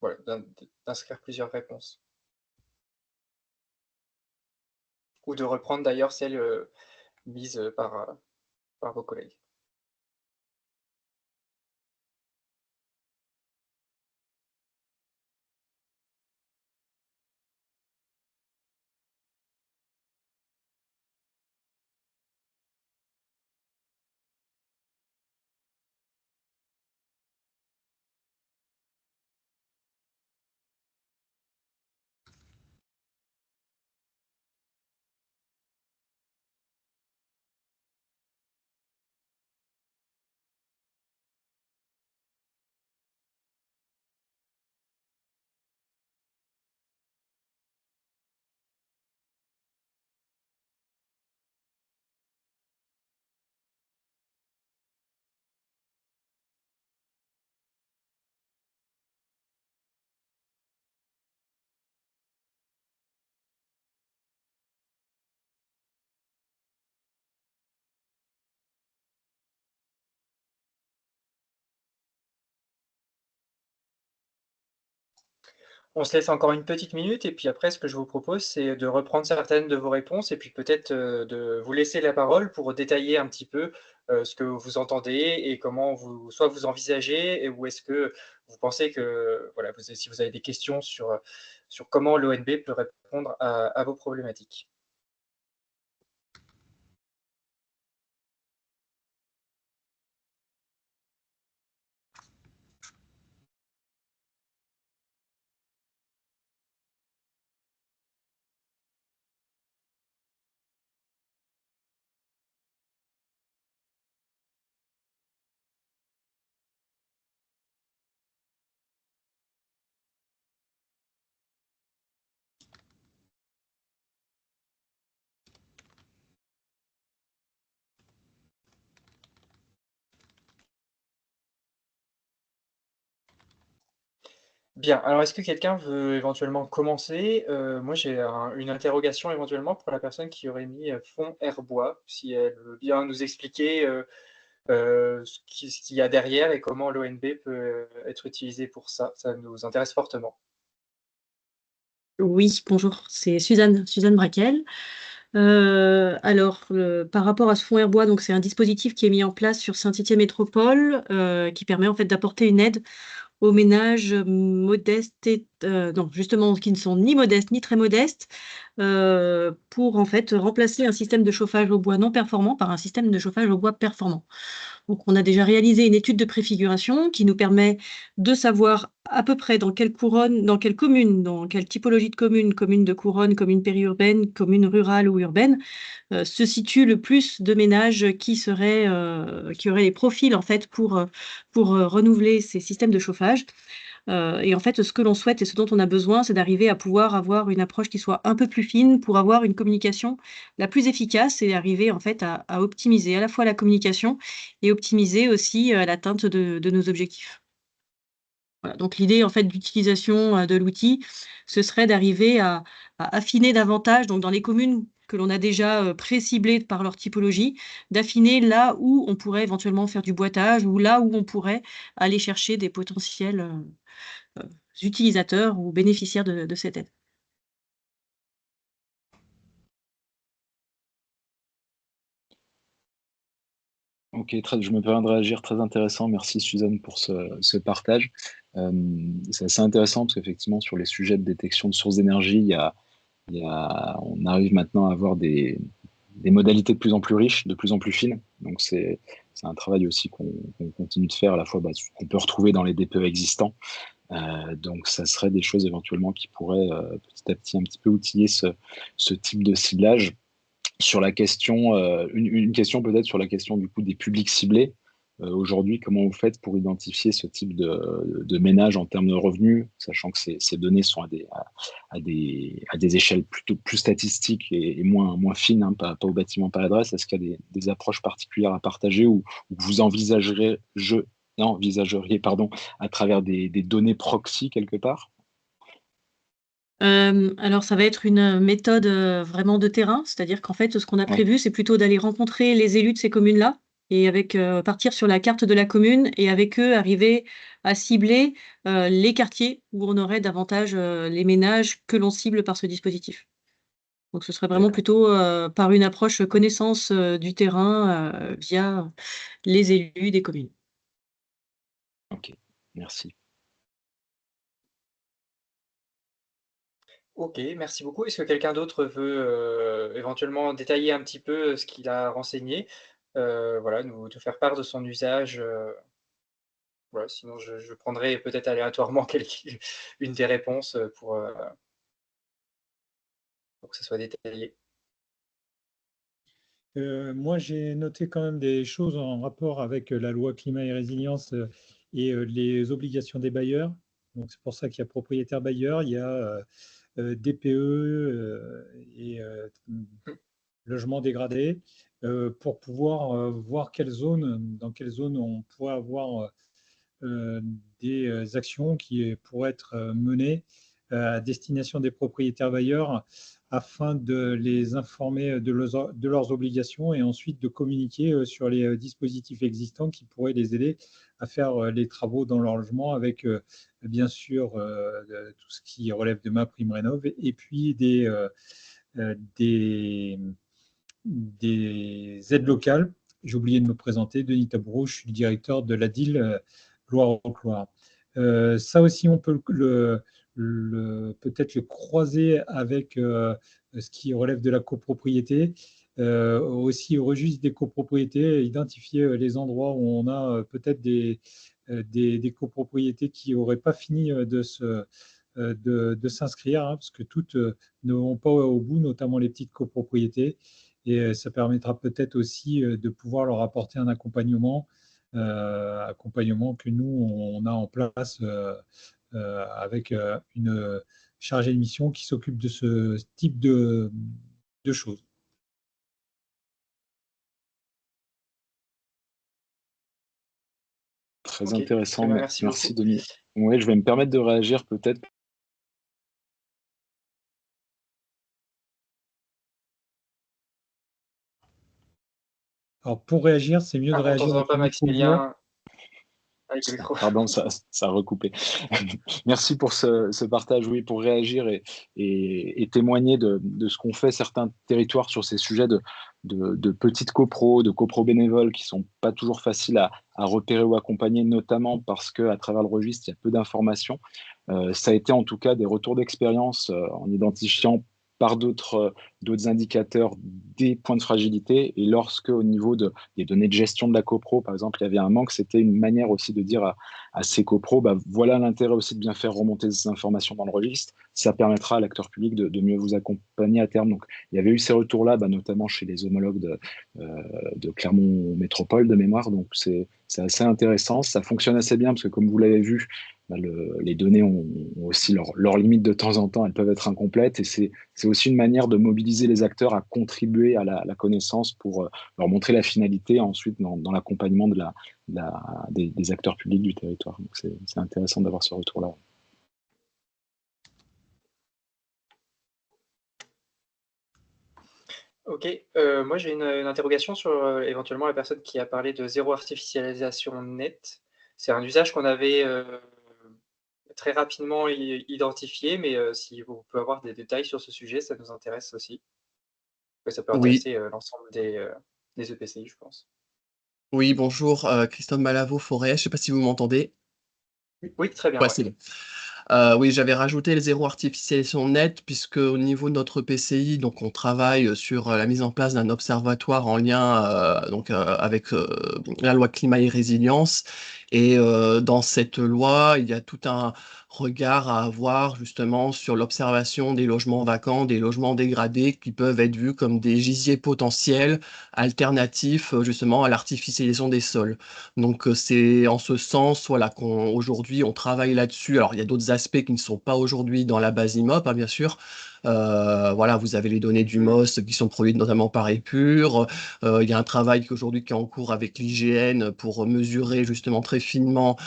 voilà, d'inscrire plusieurs réponses ou de reprendre d'ailleurs celles, mises, par vos collègues. On se laisse encore une petite minute et puis après ce que je vous propose, c'est de reprendre certaines de vos réponses et puis peut-être, de vous laisser la parole pour détailler un petit peu, ce que vous entendez et comment vous soit vous envisagez ou est-ce que vous pensez que voilà, si vous avez des questions sur comment l'ONB peut répondre à vos problématiques. Bien, alors est-ce que quelqu'un veut éventuellement commencer? Moi j'ai une interrogation éventuellement pour la personne qui aurait mis, fond Herbois, si elle veut bien nous expliquer, ce qu'il y a derrière et comment l'ONB peut, être utilisé pour ça. Ça nous intéresse fortement. Oui, bonjour, c'est Suzanne Braquel. Alors, par rapport à ce fonds Airbois, donc c'est un dispositif qui est mis en place sur Saint-Étienne Métropole, qui permet en fait d'apporter une aide aux ménages, modestes et non, justement, qui ne sont ni modestes ni très modestes, pour en fait remplacer un système de chauffage au bois non performant par un système de chauffage au bois performant. Donc, on a déjà réalisé une étude de préfiguration qui nous permet de savoir à peu près dans quelle couronne, dans quelle commune, dans quelle typologie de commune, commune de couronne, commune périurbaine, commune rurale ou urbaine, se situe le plus de ménages qui auraient les profils en fait pour renouveler ces systèmes de chauffage. Et en fait, ce que l'on souhaite et ce dont on a besoin, c'est d'arriver à pouvoir avoir une approche qui soit un peu plus fine pour avoir une communication la plus efficace et arriver en fait à optimiser à la fois la communication et optimiser aussi, l'atteinte de nos objectifs. Voilà, donc l'idée en fait d'utilisation, de l'outil, ce serait d'arriver à affiner davantage, donc dans les communes que l'on a déjà, pré-ciblées par leur typologie, d'affiner là où on pourrait éventuellement faire du boitage ou là où on pourrait aller chercher des potentiels, utilisateurs ou bénéficiaires de cette aide. Ok, je me permets de réagir, très intéressant. Merci Suzanne pour ce partage. Euh, c'est assez intéressant parce qu'effectivement, sur les sujets de détection de sources d'énergie, on arrive maintenant à avoir des modalités de plus en plus riches, de plus en plus fines. Donc, c'est un travail aussi qu'on continue de faire, à la fois qu'on peut retrouver dans les DPE existants. Donc, ça serait des choses éventuellement qui pourraient petit à petit un petit peu outiller ce type de ciblage. Sur la question, une question peut-être sur la question du coup des publics ciblés. Aujourd'hui, comment vous faites pour identifier ce type de ménage en termes de revenus, sachant que ces données sont à des échelles plutôt plus statistiques et moins fines, hein, pas au bâtiment par l'adresse. Est-ce qu'il y a des approches particulières à partager ou que vous envisageriez pardon, à travers des données proxy quelque part? Alors ça va être une méthode, vraiment de terrain, c'est-à-dire qu'en fait, ce qu'on a Oui, prévu, c'est plutôt d'aller rencontrer les élus de ces communes-là. et avec partir sur la carte de la commune et avec eux arriver à cibler les quartiers où on aurait davantage les ménages que l'on cible par ce dispositif. Donc ce serait vraiment D'accord. plutôt par une approche connaissance du terrain via les élus des communes. Ok, merci. OK, merci beaucoup. Est-ce que quelqu'un d'autre veut, éventuellement détailler un petit peu, ce qu'il a renseigné? Voilà, nous faire part de son usage, voilà, sinon je prendrai peut-être aléatoirement une des réponses, pour que ça soit détaillé. Moi, j'ai noté quand même des choses en rapport avec la loi climat et résilience et les obligations des bailleurs. Donc, c'est pour ça qu'il y a propriétaire bailleur, il y a DPE et Mmh, logement dégradé pour pouvoir voir dans quelle zone on pourrait avoir euh, des actions qui pourraient être menées à destination des propriétaires bailleurs afin de les informer de leurs obligations et ensuite de communiquer sur les dispositifs existants qui pourraient les aider à faire les travaux dans leur logement avec bien sûr tout ce qui relève de MaPrimeRénov' et puis des, des aides locales. J'ai oublié de me présenter, Denis Taboureau, je suis le directeur de la DIL Loire-Haute-Loire. Ça aussi, on peut peut-être le croiser avec ce qui relève de la copropriété. Aussi au registre des copropriétés, identifier les endroits où on a peut-être des copropriétés qui n'auraient pas fini de s'inscrire, hein, parce que toutes ne vont pas au bout, notamment les petites copropriétés. Et ça permettra peut-être aussi de pouvoir leur apporter un accompagnement que nous, on a en place avec une chargée de mission qui s'occupe de ce type de choses. Très OK, très intéressant. bien, merci Merci, beaucoup. Denis. Ouais, je vais me permettre de réagir peut-être. Alors pour réagir, c'est mieux de Ah, on réagir t'entend avec pas le micro ouvert. Maximilien avec le micro. Pardon, ça a recoupé. Merci pour ce partage, oui, pour réagir et témoigner de ce qu'ont fait certains territoires sur ces sujets de petites copros, de copros bénévoles qui sont pas toujours faciles à repérer ou accompagner, notamment parce qu'à travers le registre, il y a peu d'informations. Ça a été en tout cas des retours d'expérience en identifiant par d'autres indicateurs des points de fragilité. Et lorsque, au niveau des données de gestion de la copro, par exemple, il y avait un manque, c'était une manière aussi de dire à ces copros, bah, voilà l'intérêt aussi de bien faire remonter ces informations dans le registre. Ça permettra à l'acteur public de mieux vous accompagner à terme. Donc, il y avait eu ces retours-là, bah, notamment chez les homologues de Clermont Métropole de mémoire. Donc, c'est assez intéressant. Ça fonctionne assez bien parce que, comme vous l'avez vu, bah, les données ont aussi leurs limites de temps en temps, elles peuvent être incomplètes et c'est aussi une manière de mobiliser les acteurs à contribuer à la connaissance pour leur montrer la finalité ensuite dans l'accompagnement des acteurs publics du territoire. Donc c'est intéressant d'avoir ce retour-là. OK, moi j'ai une interrogation sur, éventuellement la personne qui a parlé de zéro artificialisation nette. C'est un usage qu'on avait, très rapidement identifié, mais si vous pouvez avoir des détails sur ce sujet, ça nous intéresse aussi. Ouais, ça peut Oui, intéresser, l'ensemble des EPCI, je pense. oui, bonjour, Christophe Malavo-Forêt, je ne sais pas si vous m'entendez? Oui, oui, très bien, Ouais, ouais. c'est bon. Oui, j'avais rajouté le zéro artificialisation nette puisque au niveau de notre PCI, donc on travaille sur, la mise en place d'un observatoire en lien, donc, avec, la loi climat et résilience et dans cette loi, il y a tout un regard à avoir justement sur l'observation des logements vacants, des logements dégradés qui peuvent être vus comme des gisiers potentiels alternatifs, justement à l'artificialisation des sols. Donc, c'est en ce sens, voilà, qu'aujourd'hui, on travaille là-dessus. Alors, il y a d'autres aspects qui ne sont pas aujourd'hui dans la base IMOP, hein, bien sûr, Voilà, vous avez les données du MOS qui sont produites notamment par Epure. Il y a un travail aujourd'hui qui est en cours avec l'IGN pour mesurer justement très finement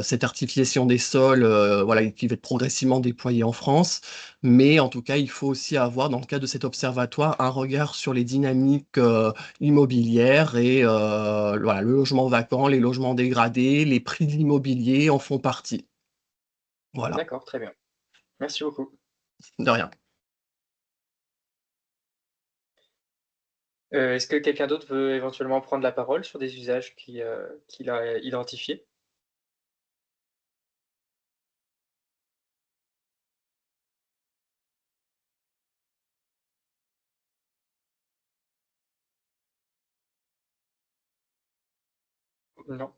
cette artificialisation des sols, voilà, qui va être progressivement déployée en France. Mais en tout cas, il faut aussi avoir, dans le cadre de cet observatoire, un regard sur les dynamiques immobilières et voilà, le logement vacant, les logements dégradés, les prix de l'immobilier en font partie. Voilà, D'accord, très bien. Merci beaucoup. de rien. Est-ce que quelqu'un d'autre veut éventuellement prendre la parole sur des usages qu'il a identifiés? Non?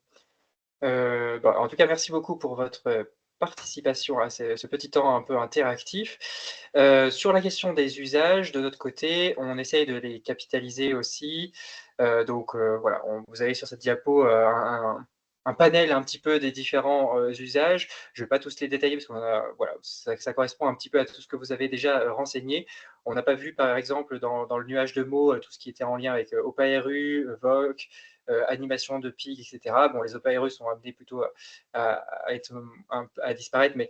En tout cas, merci beaucoup pour votre participation à ce petit temps un peu interactif. Sur la question des usages, de notre côté, on essaye de les capitaliser aussi. Voilà, vous avez sur cette diapo un panel un petit peu des différents usages. Je ne vais pas tous les détailler parce voilà, ça correspond un petit peu à tout ce que vous avez déjà renseigné. On n'a pas vu, par exemple, dans le nuage de mots, tout ce qui était en lien avec OPARU, VOC, animation de PIG, etc. Bon, les OPARU sont amenés plutôt à disparaître, mais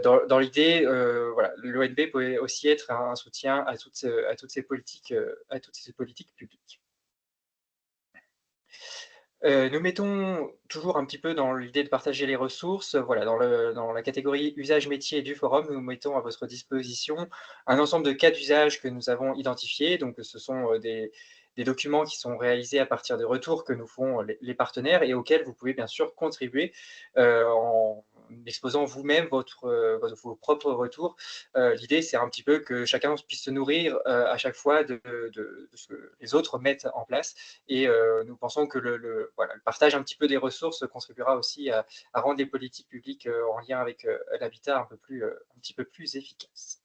dans l'idée, voilà, l'ONB peut aussi être un soutien à toutes ces politiques publiques. Nous mettons toujours un petit peu dans l'idée de partager les ressources. Voilà, dans la catégorie usage métier du forum, nous mettons à votre disposition un ensemble de cas d'usage que nous avons identifiés. Donc, ce sont des documents qui sont réalisés à partir des retours que nous font les partenaires et auxquels vous pouvez bien sûr contribuer en exposant vous-même vos propres retours. L'idée, c'est un petit peu que chacun puisse se nourrir à chaque fois de ce que les autres mettent en place. Et nous pensons que voilà, le partage un petit peu des ressources contribuera aussi à rendre les politiques publiques en lien avec l'habitat un petit peu plus efficaces.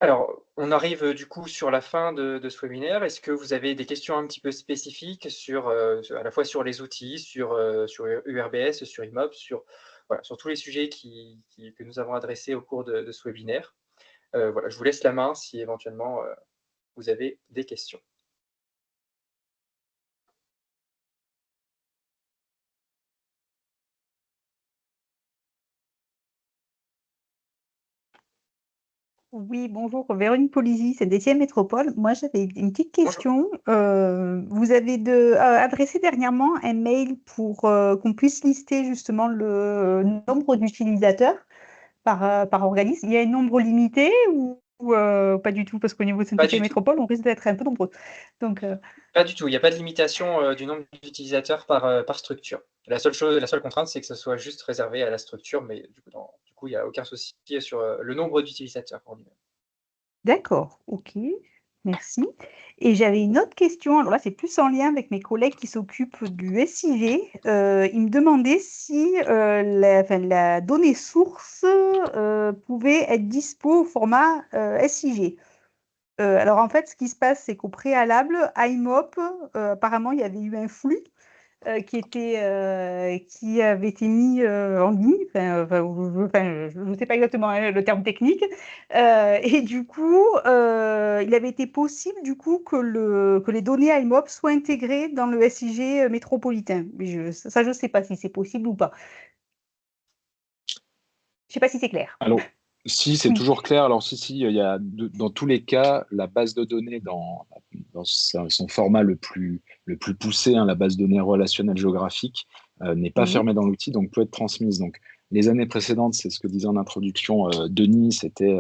Alors, on arrive du coup sur la fin de ce webinaire. Est-ce que vous avez des questions un petit peu spécifiques à la fois sur les outils, sur URBS, sur IMOP, voilà, sur tous les sujets que nous avons adressés au cours de ce webinaire? Voilà, je vous laisse la main si éventuellement vous avez des questions. Oui, bonjour, Véronique Polisi, c'est Détienne Métropole. Moi, j'avais une petite Bonjour. question. Vous avez adressé dernièrement un mail pour qu'on puisse lister justement le nombre d'utilisateurs par organisme. Il y a un nombre limité ou pas du tout? Parce qu'au niveau de Pas Saint-Étienne du tout. Métropole, on risque d'être un peu nombreux. Donc, Pas du tout. Il n'y a pas de limitation du nombre d'utilisateurs par structure. La seule contrainte, c'est que ce soit juste réservé à la structure, mais du coup, il n'y a aucun souci sur le nombre d'utilisateurs en lui-même. d'accord, ok, merci. Et j'avais une autre question. Alors là, c'est plus en lien avec mes collègues qui s'occupent du SIG. Ils me demandaient si la donnée source pouvait être dispo au format SIG. Alors en fait, ce qui se passe, c'est qu'au préalable, IMOP, apparemment, il y avait eu un flux qui avait été mis en ligne. Je ne sais pas exactement le terme technique. Et du coup, il avait été possible du coup que les données IMOP soient intégrées dans le SIG métropolitain. Mais je ne sais pas si c'est possible ou pas. Je ne sais pas si c'est clair. Alors, si, c'est Oui. toujours clair. Alors, si, il y a dans tous les cas, la base de données dans son format le plus poussé, hein, la base de données relationnelle géographique, n'est pas Oui. fermée dans l'outil, donc peut être transmise. Donc, les années précédentes, c'est ce que disait en introduction Denis, c'était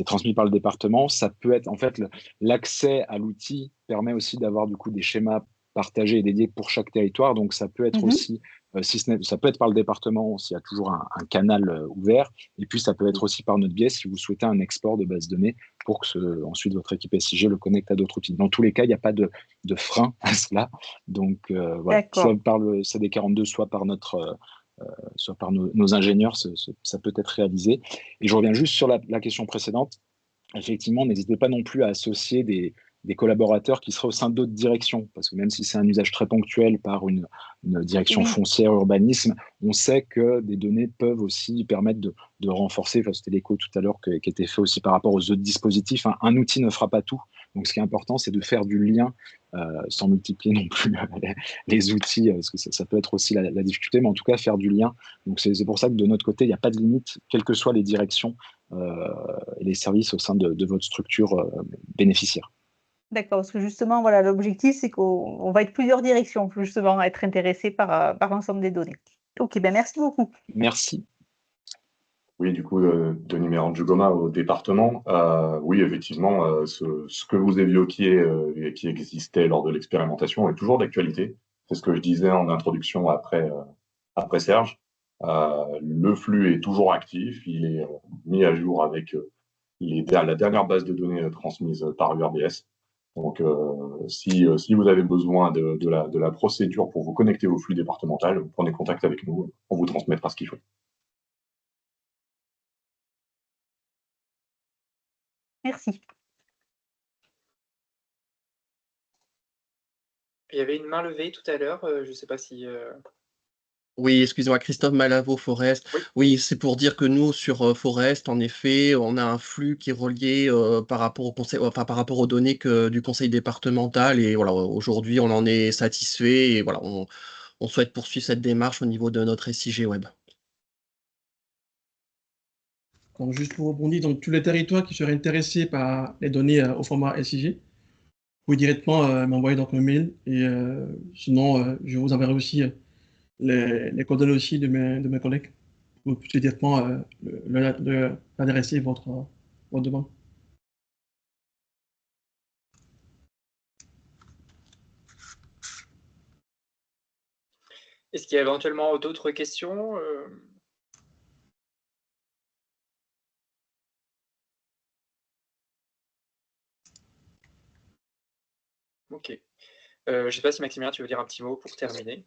transmis par le département. Ça peut être, en fait, l'accès à l'outil permet aussi d'avoir du coup des schémas partagés et dédiés pour chaque territoire. Donc, ça peut être aussi, ça peut être par le département s'il y a toujours un canal ouvert. Et puis, ça peut être aussi par notre biais si vous souhaitez un export de base de données pour que ensuite votre équipe SIG le connecte à d'autres outils. Dans tous les cas, il n'y a pas de frein à cela. Donc, voilà, soit par le CD42, soit par nos ingénieurs, ça peut être réalisé. Et je reviens juste sur la question précédente. Effectivement, n'hésitez pas non plus à associer des des collaborateurs qui seraient au sein d'autres directions. Parce que même si c'est un usage très ponctuel par une direction foncière, urbanisme, on sait que des données peuvent aussi permettre de renforcer, enfin, c'était l'écho tout à l'heure qui était fait aussi par rapport aux autres dispositifs. Un outil ne fera pas tout. Donc, ce qui est important, c'est de faire du lien sans multiplier non plus les outils, parce que ça peut être aussi la difficulté, mais en tout cas, faire du lien. Donc, c'est pour ça que de notre côté, il n'y a pas de limite, quelles que soient les directions et les services au sein de votre structure bénéficiaire. D'accord, parce que justement, voilà, l'objectif, c'est qu'on va être plusieurs directions, justement, à être intéressés par l'ensemble des données. Ok, ben merci beaucoup. Merci. Oui, du coup, Denis Mérange-Goma au département. Oui, effectivement, ce que vous évoquiez et qui existait lors de l'expérimentation est toujours d'actualité. C'est ce que je disais en introduction après Serge. Le flux est toujours actif, il est mis à jour avec la dernière base de données transmise par URBS. Donc, si vous avez besoin de la procédure pour vous connecter au flux départemental, vous prenez contact avec nous, on vous transmettra ce qu'il faut. Merci. Il y avait une main levée tout à l'heure, je ne sais pas si... Oui, excusez-moi, Christophe Malavo, Forest. Oui. Oui, c'est pour dire que nous, sur Forest, en effet, on a un flux qui est relié par rapport par rapport aux données du conseil départemental. Et voilà, aujourd'hui, on en est satisfait. Et voilà, on souhaite poursuivre cette démarche au niveau de notre SIG web. Donc, juste pour rebondir, donc tous les territoires qui seraient intéressés par les données au format SIG, vous pouvez directement m'envoyer donc un mail. Et sinon, je vous enverrai aussi les coordonnées aussi de mes collègues. Vous pouvez directement adresser votre demande. Est-ce qu'il y a éventuellement d'autres questions Ok. Je ne sais pas si Maximilien, tu veux dire un petit mot pour terminer.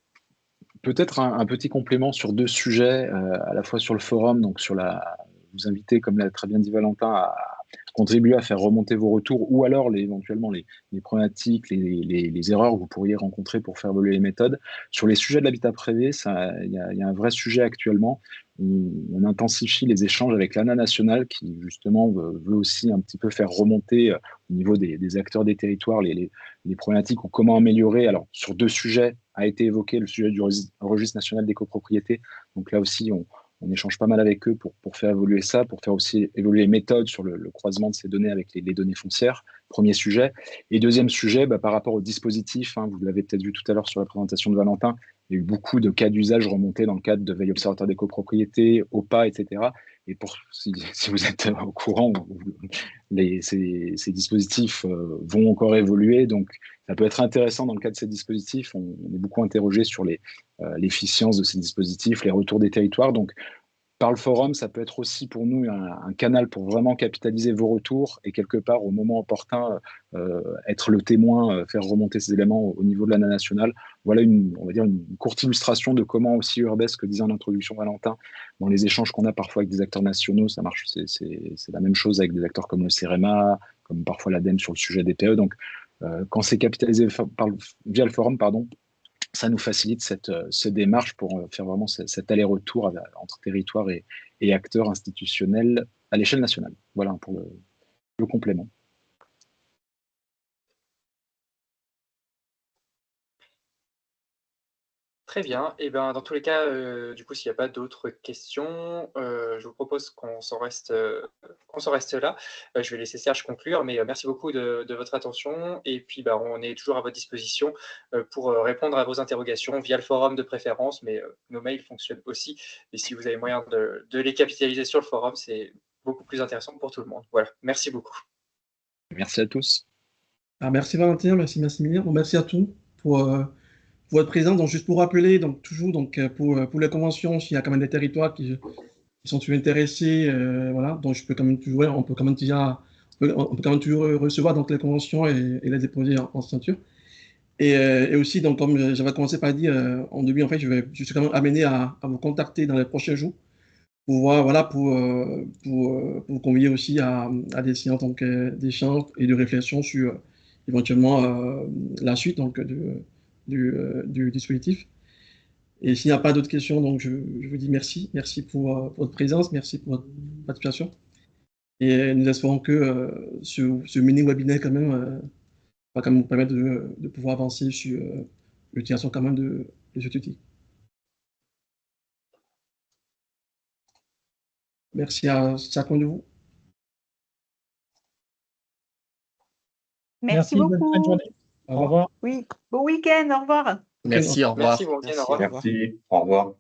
Peut-être un petit complément sur deux sujets, à la fois sur le forum, donc vous inviter, comme l'a très bien dit Valentin, à contribuer à faire remonter vos retours ou alors éventuellement les problématiques, les erreurs que vous pourriez rencontrer pour faire évoluer les méthodes. Sur les sujets de l'habitat privé, il y a un vrai sujet actuellement. On intensifie les échanges avec l'ANA nationale qui justement veut aussi un petit peu faire remonter au niveau des acteurs des territoires les problématiques ou comment améliorer. Alors sur deux sujets a été évoqué, le sujet du registre national des copropriétés. Donc là aussi, on échange pas mal avec eux pour faire évoluer ça, pour faire aussi évoluer les méthodes sur le croisement de ces données avec les données foncières. Premier sujet. Et deuxième sujet, par rapport au dispositif, vous l'avez peut-être vu tout à l'heure sur la présentation de Valentin, il y a eu beaucoup de cas d'usage remontés dans le cadre de veille observatoire des copropriétés, OPA, etc. Et si vous êtes au courant, ces dispositifs vont encore évoluer. Donc, ça peut être intéressant dans le cadre de ces dispositifs. On est beaucoup interrogé sur l'efficience de ces dispositifs, les retours des territoires. Donc, par le forum, ça peut être aussi pour nous un canal pour vraiment capitaliser vos retours et quelque part, au moment opportun, être le témoin, faire remonter ces éléments au niveau de l'ANA nationale. Voilà on va dire une courte illustration de comment aussi URBS, que disait en introduction Valentin, dans les échanges qu'on a parfois avec des acteurs nationaux, ça marche, c'est la même chose avec des acteurs comme le CEREMA, comme parfois l'ADEME sur le sujet des PE. Donc, quand c'est capitalisé via le forum, ça nous facilite cette démarche pour faire vraiment cet aller-retour entre territoires et acteurs institutionnels à l'échelle nationale. Voilà pour le complément. Très bien. Et ben, dans tous les cas, du coup, s'il n'y a pas d'autres questions, je vous propose qu'on s'en reste là. Je vais laisser Serge conclure, mais merci beaucoup de votre attention. Et puis, on est toujours à votre disposition pour répondre à vos interrogations via le forum de préférence, mais nos mails fonctionnent aussi. Et si vous avez moyen de les capitaliser sur le forum, c'est beaucoup plus intéressant pour tout le monde. Voilà. Merci beaucoup. Merci à tous. Merci Valentin, merci Maximilien. Bon, merci à tous pour votre présence. Donc, juste pour rappeler, donc, toujours pour les conventions, s'il y a quand même des territoires qui sont toujours intéressés, voilà, donc on peut quand même toujours recevoir donc, les conventions et les déposer en signature. Et aussi, donc, comme j'avais commencé par dire en début, en fait, je suis quand même amené à vous contacter dans les prochains jours pour voir, voilà, pour vous convier aussi à des séances d'échange et de réflexion sur éventuellement la suite donc, du dispositif. Et s'il n'y a pas d'autres questions, donc je vous dis merci. Merci pour votre présence, merci pour votre participation. Et nous espérons que ce mini-webinaire quand même va quand même vous permettre de pouvoir avancer sur l'utilisation quand même de cet outil. Merci à chacun de vous. Merci Bonne fin de beaucoup. journée. Au revoir. Oui, bon week-end, au revoir. Merci, au revoir. Merci, bon week-end, au revoir. Merci, au revoir.